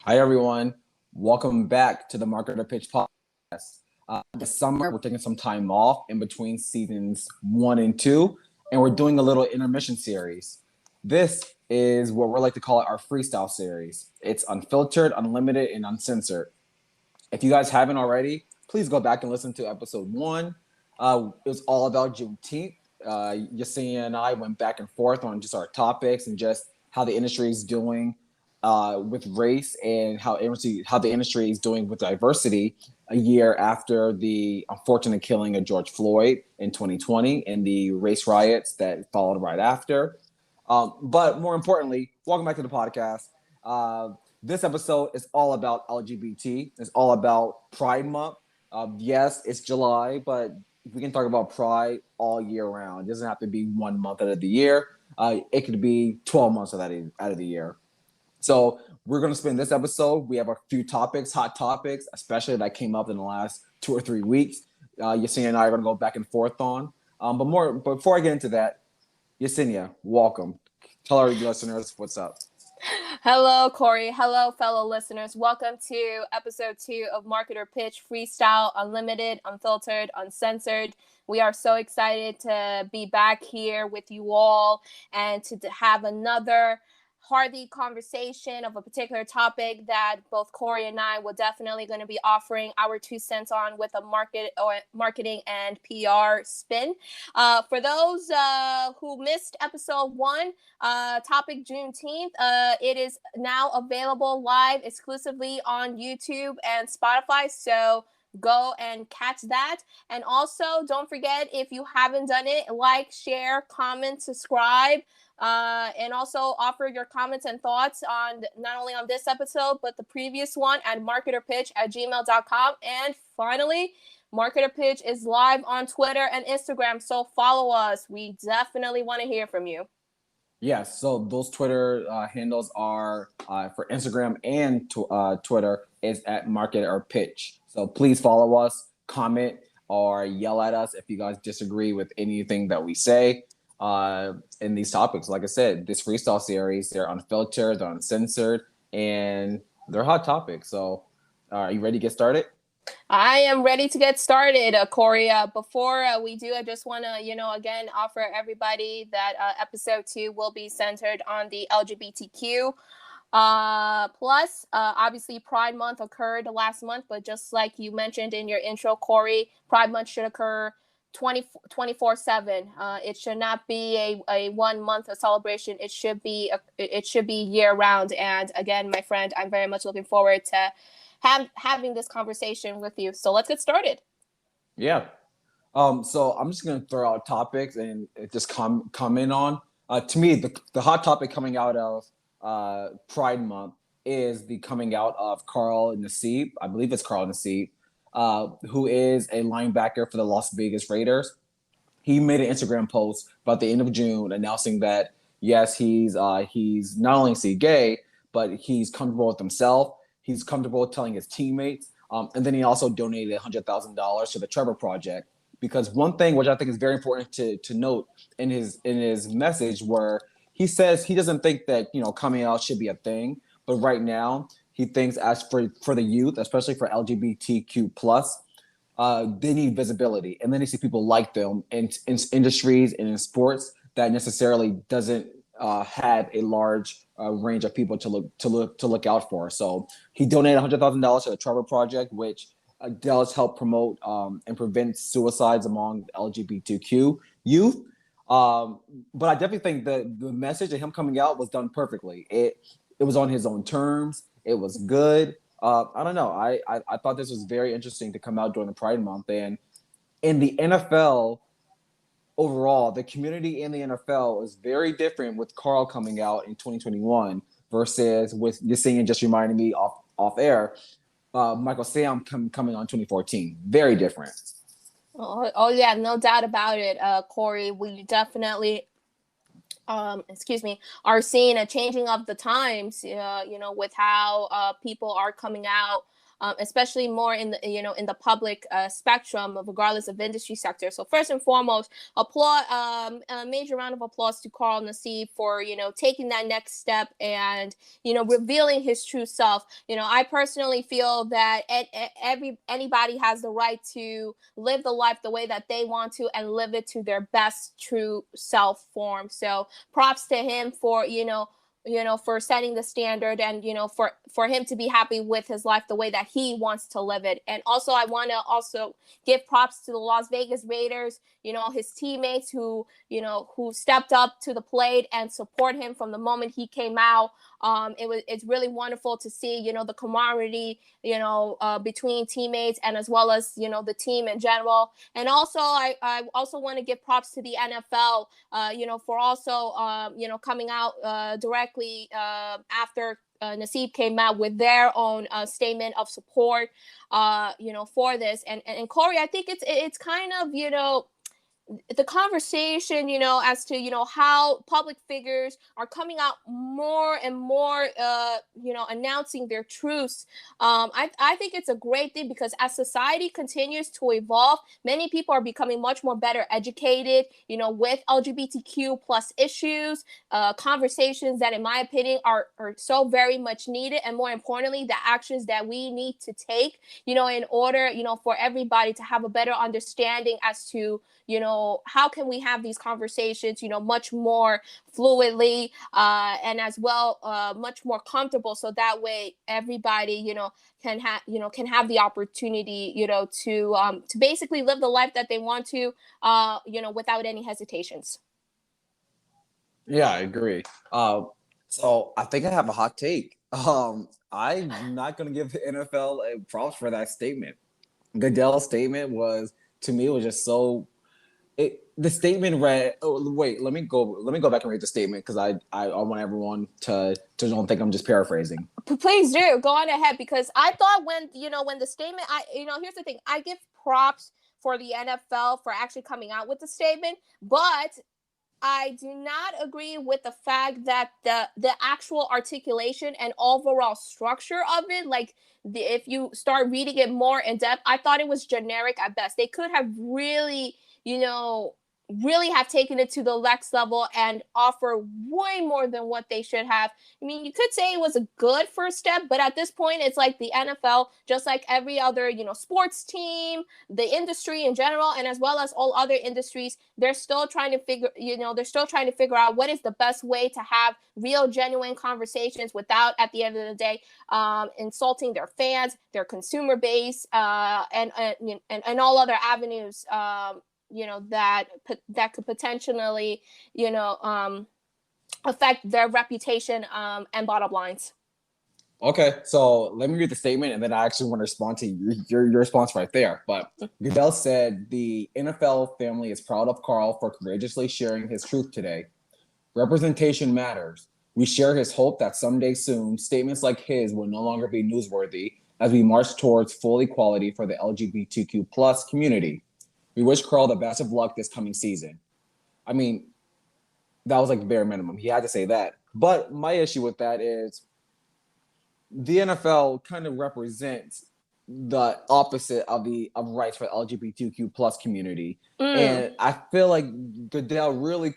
Hi, everyone. Welcome back to the Marketer Pitch podcast. This summer, we're taking some time off in between seasons 1 and 2, and we're doing a little intermission series. This is what we like to call it our freestyle series. It's unfiltered, unlimited, and uncensored. If you guys haven't already, please go back and listen to episode 1. It was all about Juneteenth. Yesenia and I went back and forth on just our topics and just how the industry is doing with race and how the industry is doing with diversity a year after the unfortunate killing of George Floyd in 2020 and the race riots that followed right after. But more importantly, welcome back to the podcast. This episode is all about LGBT. It's all about Pride Month. Yes, it's July, but we can talk about Pride all year round. It doesn't have to be 1 month out of the year. It could be 12 months out of the year. So we're going to spend this episode. We have a few topics, hot topics, especially that came up in the last 2 or 3 weeks. Yesenia and I are going to go back and forth on. But before I get into that, Yesenia, welcome. Tell our listeners what's up. Hello, Corey. Hello, fellow listeners. Welcome to episode 2 of Marketer Pitch Freestyle, Unlimited, Unfiltered, Uncensored. We are so excited to be back here with you all and to have another hearty conversation of a particular topic that both Corey and I will definitely going to be offering our 2 cents on with a marketing and PR spin. For those who missed episode 1, topic Juneteenth, it is now available live exclusively on YouTube and Spotify. So go and catch that. And also don't forget, if you haven't done it, like, share, comment, subscribe. And also offer your comments and thoughts on not only on this episode, but the previous one at marketerpitch@gmail.com. And finally, Marketer Pitch is live on Twitter and Instagram. So follow us. We definitely want to hear from you. Yes. So those Twitter handles are for Instagram and Twitter is at Marketer Pitch. So please follow us, comment, or yell at us if you guys disagree with anything that we say. In these topics. Like I said, this freestyle series, they're unfiltered, they're uncensored, and they're hot topics. So are you ready to get started? I am ready to get started, Corey. Before we do, I just want to, again, offer everybody that episode 2 will be centered on the LGBTQ plus. Obviously, Pride Month occurred last month, but just like you mentioned in your intro, Corey, Pride Month should occur 24/7. It should not be a 1 month of celebration. It should be year round. And again, my friend, I'm very much looking forward to having this conversation with you. So let's get started. Yeah. So I'm just gonna throw out topics and just come in on. To me, the hot topic coming out of Pride Month is the coming out of Carl Nassib. I believe it's Carl Nassib. Who is a linebacker for the Las Vegas Raiders. He made an Instagram post about the end of June announcing that, yes, he's not only gay, but he's comfortable with himself. He's comfortable with telling his teammates. And then he also donated $100,000 to the Trevor Project. Because one thing which I think is very important to note in his message, where he says he doesn't think that, coming out should be a thing. But right now, he thinks as for the youth, especially for LGBTQ plus, they need visibility, and then they see people like them in industries and in sports that necessarily doesn't have a large range of people to look out for. So he donated $100,000 to the Trevor Project, which does help promote and prevent suicides among LGBTQ youth. But I definitely think the message of him coming out was done perfectly. It was on his own terms. It was good. I don't know. I thought this was very interesting to come out during the Pride Month. And in the NFL overall, the community in the NFL is very different with Carl coming out in 2021 versus with Yesenia just reminding me off air, Michael Sam coming on 2014. Very different. Oh yeah, no doubt about it, Corey. We definitely are seeing a changing of the times, with how people are coming out especially more in the in the public spectrum, regardless of industry sector. So first and foremost, a major round of applause to Carl Nassib for taking that next step and revealing his true self. I personally feel that anybody has the right to live the life the way that they want to and live it to their best true self form. So props to him for for setting the standard and for him to be happy with his life the way that he wants to live it. And also I want to also give props to the Las Vegas Raiders, his teammates who stepped up to the plate and support him from the moment he came out. It's really wonderful to see the camaraderie between teammates and as well as the team in general. And also I also want to give props to the NFL for also coming out directly after Nassib came out with their own statement of support for this. And Corey, I think it's kind of the conversation, as to, how public figures are coming out more and more, announcing their truths. I think it's a great thing because as society continues to evolve, many people are becoming much more better educated, with LGBTQ plus issues, conversations that, in my opinion, are so very much needed. And more importantly, the actions that we need to take, in order, for everybody to have a better understanding as to, how can we have these conversations, much more fluidly and as well much more comfortable, so that way everybody, can have the opportunity, to basically live the life that they want to, without any hesitations. Yeah, I agree. So I think I have a hot take. I'm not gonna give the NFL props for that statement. Goodell's statement was, to me, was just so. The statement read. Oh, wait, let me go back and read the statement because I want everyone to don't think I'm just paraphrasing. Please do go on ahead, because I thought when the statement, here's the thing, I give props for the NFL for actually coming out with the statement, but I do not agree with the fact that the actual articulation and overall structure of it, like if you start reading it more in depth, I thought it was generic at best. They could have really, really have taken it to the next level and offer way more than what they should have. I mean, you could say it was a good first step, but at this point, it's like the NFL, just like every other, sports team, the industry in general, and as well as all other industries, they're still trying to figure out what is the best way to have real, genuine conversations without, at the end of the day, insulting their fans, their consumer base, and all other avenues, that could potentially, affect their reputation and bottom lines. Okay, so let me read the statement, and then I actually want to respond to your response right there. But Goodell said the NFL family is proud of Carl for courageously sharing his truth today. Representation matters. We share his hope that someday soon, statements like his will no longer be newsworthy as we march towards full equality for the LGBTQ plus community. We wish Carl the best of luck this coming season. I mean, that was like the bare minimum. He had to say that. But my issue with that is the NFL kind of represents the opposite of rights for the LGBTQ plus community. And I feel like Goodell really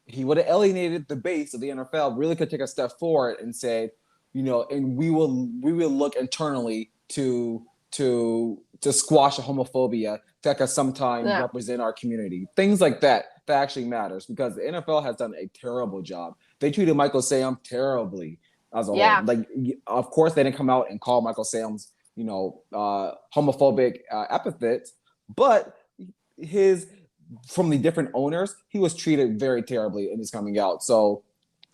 he would have alienated the base of the NFL, really could take a step forward and say, and we will look internally to squash the homophobia that can sometimes represent our community. Things like that actually matters, because the NFL has done a terrible job. They treated Michael Sam terribly as a whole. Like, of course, they didn't come out and call Michael Sam's, homophobic epithets, but from the different owners, he was treated very terribly in his coming out. So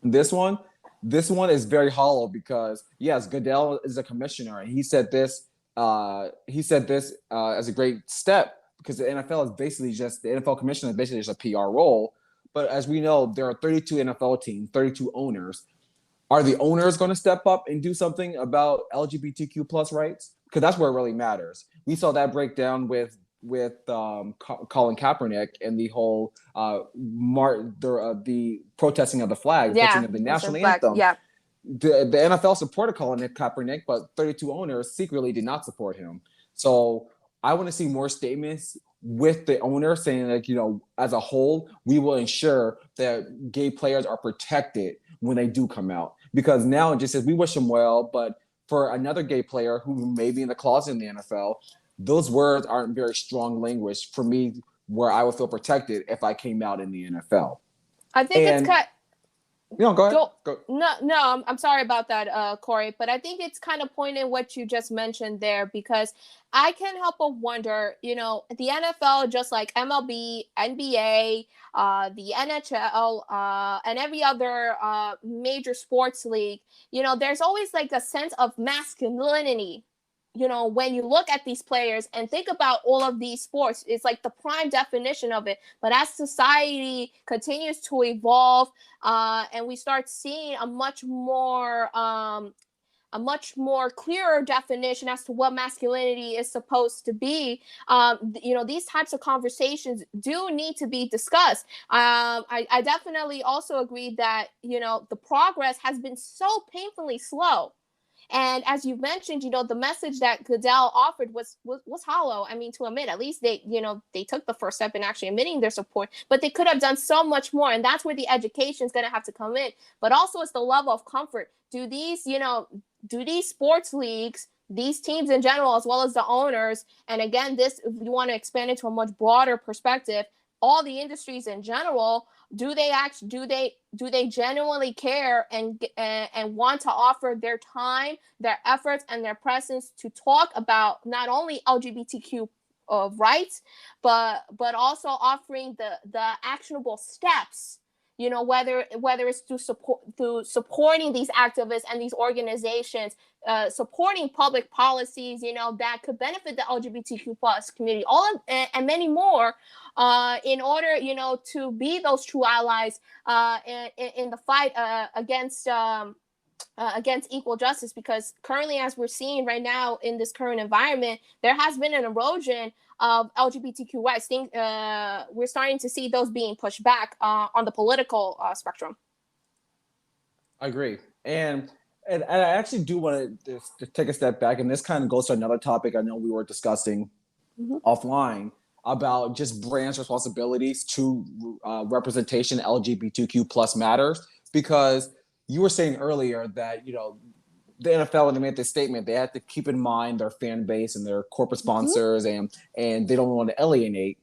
this one is very hollow because, yes, Goodell is a commissioner, and he said this as a great step, because the NFL commissioner is basically just a PR role. But as we know, there are 32 NFL teams, 32 owners. Are the owners going to step up and do something about LGBTQ plus rights? Because that's where it really matters. We saw that breakdown with Colin Kaepernick and the whole the protesting of the flag, of the national anthem. the NFL supported Colin Kaepernick, but 32 owners secretly did not support him. So I want to see more statements with the owner saying, like, as a whole, we will ensure that gay players are protected when they do come out. Because now it just says we wish them well, but for another gay player who may be in the closet in the NFL, those words aren't very strong language for me where I would feel protected if I came out in the NFL. I think it's kind. Go ahead. Go. No, I'm sorry about that, Corey, but I think it's kind of pointing what you just mentioned there, because I can't help but wonder, the NFL, just like MLB, NBA, the NHL, and every other major sports league, there's always like a sense of masculinity. When you look at these players and think about all of these sports, it's like the prime definition of it. But as society continues to evolve, and we start seeing a much more clearer definition as to what masculinity is supposed to be, these types of conversations do need to be discussed. I definitely also agree that, the progress has been so painfully slow. And as you mentioned, the message that Goodell offered was hollow. I mean, to admit, at least they took the first step in actually admitting their support, but they could have done so much more. And that's where the education is going to have to come in. But also it's the level of comfort. Do these sports leagues, these teams in general, as well as the owners, and again, this, if you want to expand it to a much broader perspective, all the industries in general, do they genuinely care and want to offer their time, their efforts, and their presence to talk about not only LGBTQ rights, but also offering the actionable steps, whether it's through supporting these activists and these organizations, supporting public policies, that could benefit the LGBTQ plus community, and many more, in order, to be those true allies in the fight against equal justice. Because currently, as we're seeing right now in this current environment, there has been an erosion of LGBTQ rights. We're starting to see those being pushed back on the political spectrum. I agree. And I actually do want to take a step back, and this kind of goes to another topic I know we were discussing offline about just brands' responsibilities to representation LGBTQ plus matters. Because you were saying earlier that, the NFL, when they made this statement, they had to keep in mind their fan base and their corporate sponsors, and they don't want to alienate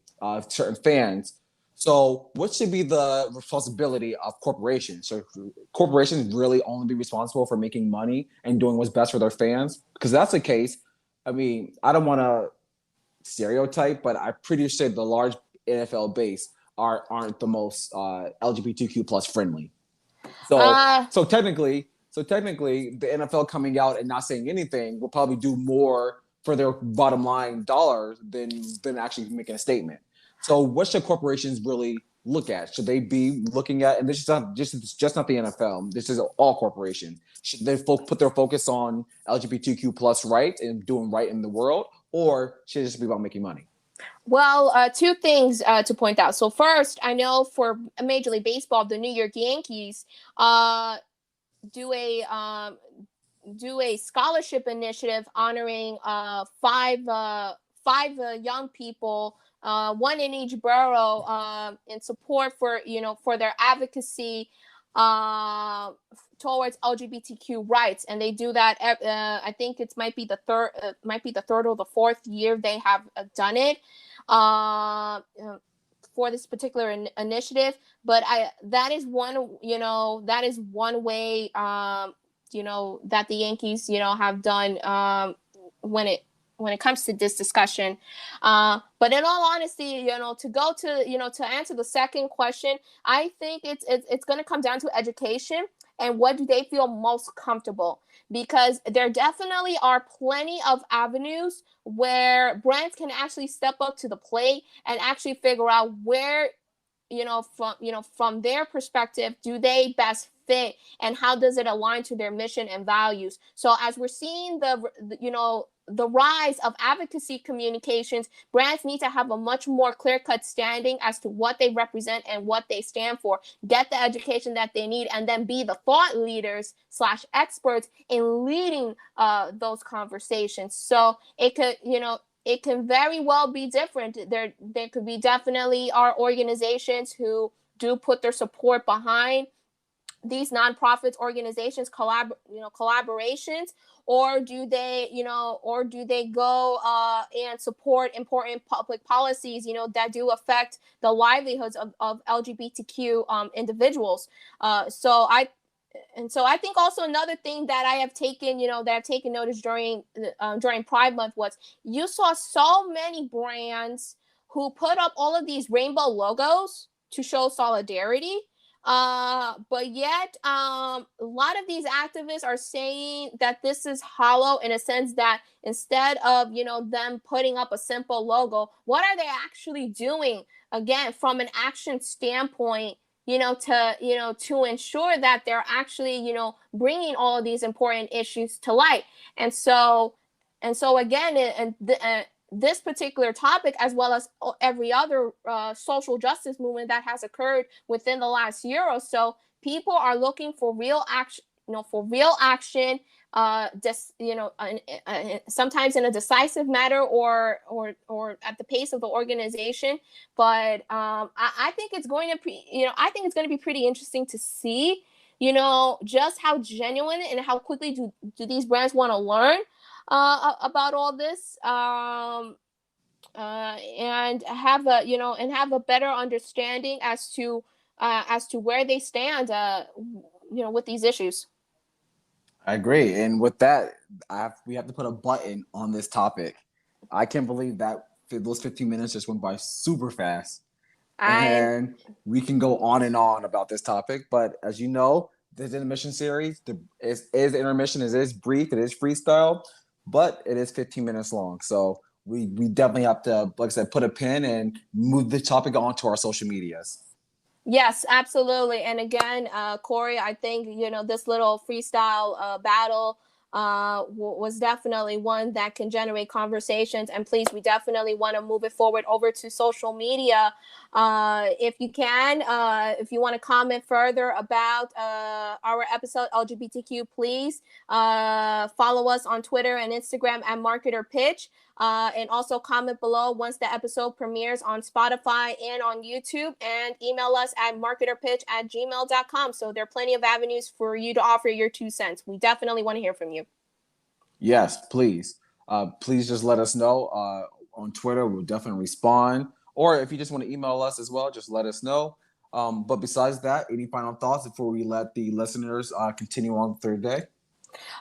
certain fans. So what should be the responsibility of corporations? So corporations really only be responsible for making money and doing what's best for their fans? Because that's the case. I mean, I don't want to stereotype, but I'm pretty sure the large NFL base aren't the most LGBTQ plus friendly. So technically, the NFL coming out and not saying anything will probably do more for their bottom line dollars than actually making a statement. So what should corporations really look at? Should they be looking at, and this is just not the NFL, this is all corporations, should they put their focus on LGBTQ plus rights and doing right in the world, or should it just be about making money? Well, two things to point out. So first, I know for Major League Baseball, the New York Yankees do a scholarship initiative honoring five young people, one in each borough, in support for their advocacy towards LGBTQ rights. And they do that. I think it might be the third or the fourth year they have done it for this particular initiative. But that is one way that the Yankees have done when it comes to this discussion. But in all honesty, to answer the second question, I think it's going to come down to education and what do they feel most comfortable, because there definitely are plenty of avenues where brands can actually step up to the plate and actually figure out where, from their perspective, do they best fit, and how does it align to their mission and values. So as we're seeing the rise of advocacy communications, brands need to have a much more clear-cut standing as to what they represent and what they stand for, get the education that they need, and then be the thought leaders / experts in leading those conversations. So it could, it can very well be different. There could be definitely our organizations who do put their support behind these nonprofits, organizations, collaborations, or do they go and support important public policies, that do affect the livelihoods of LGBTQ individuals. So I think also another thing that I have taken, notice during Pride Month was you saw so many brands who put up all of these rainbow logos to show solidarity. But yet, a lot of these activists are saying that this is hollow in a sense that instead of, them putting up a simple logo, what are they actually doing, again, from an action standpoint, to ensure that they're actually, bringing all of these important issues to light. And so again, this particular topic, as well as every other social justice movement that has occurred within the last year or so, people are looking for real action, sometimes in a decisive manner or at the pace of the organization. But I think it's going to be pretty interesting to see, just how genuine and how quickly do these brands want to learn about all this, and have a better understanding as to where they stand, with these issues. I agree. And with that, we have to put a button on this topic. I can't believe that those 15 minutes just went by super fast. And we can go on and on about this topic. But as you know, this Intermission series is Intermission. It is brief. It is freestyle, but it is 15 minutes long. So we definitely have to, like I said, put a pin and move the topic onto our social medias. Yes, absolutely. And again, Corey, I think, this little freestyle battle was definitely one that can generate conversations. And please, we definitely want to move it forward over to social media. If you can, if you want to comment further about our episode LGBTQ, please follow us on Twitter and Instagram at Marketer Pitch. And also comment below once the episode premieres on Spotify and on YouTube, and email us at marketerpitch@gmail.com. So there are plenty of avenues for you to offer your 2 cents. We definitely want to hear from you. Yes, please. Please just let us know on Twitter. We'll definitely respond. Or if you just want to email us as well, just let us know. But besides that, any final thoughts before we let the listeners continue on through the day?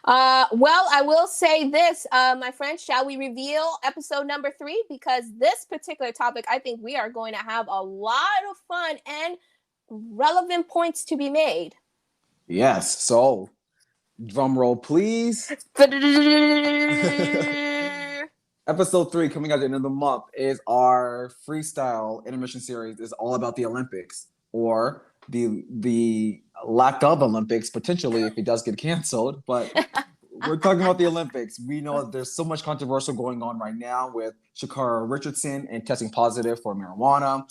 Well, I will say this, my friends, shall we reveal episode number 3? Because this particular topic, I think we are going to have a lot of fun and relevant points to be made. Yes. So, drum roll, please. Episode 3, coming at the end of the month, is our freestyle intermission series. Is all about the Olympics, or the lack of Olympics, potentially, if it does get canceled. But we're talking about the Olympics. We know that there's so much controversial going on right now with Sha'Carri Richardson and testing positive for marijuana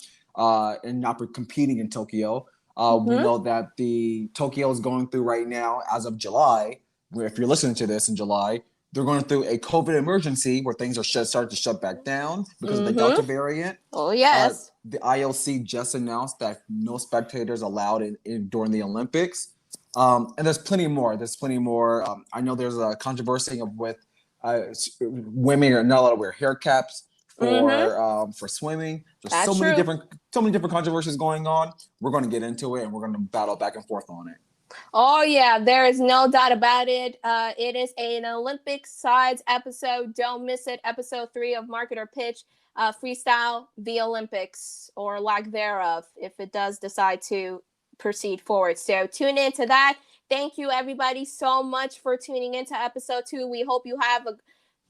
and not competing in Tokyo. We know that the Tokyo is going through right now, as of July, where if you're listening to this in July, they're going through a COVID emergency where things are starting to shut back down because of the Delta variant. Oh, yes. The IOC just announced that no spectators allowed during the Olympics. And there's plenty more. I know there's a controversy with women are not allowed to wear hair caps for swimming. There's so many different controversies going on. We're going to get into it and we're going to battle back and forth on it. Oh, yeah, there is no doubt about it. It is an Olympic sides episode. Don't miss it. Episode 3 of Marketer Pitch, Freestyle, the Olympics, or lack thereof, if it does decide to proceed forward. So tune into that. Thank you, everybody, so much for tuning into episode 2. We hope you have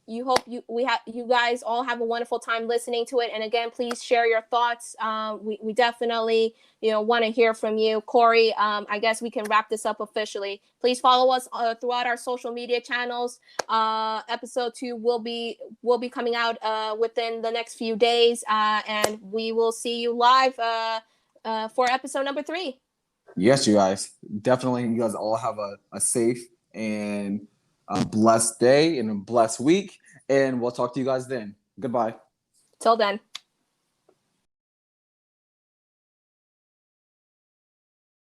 you guys all have a wonderful time listening to it. And again, please share your thoughts. We definitely want to hear from you. Corey, I guess we can wrap this up officially. Please follow us throughout our social media channels. Episode 2 will be coming out within the next few days, and we will see you live for episode number 3. Yes, you guys. Definitely, you guys all have a safe and a blessed day and a blessed week. And we'll talk to you guys then. Goodbye. Till then.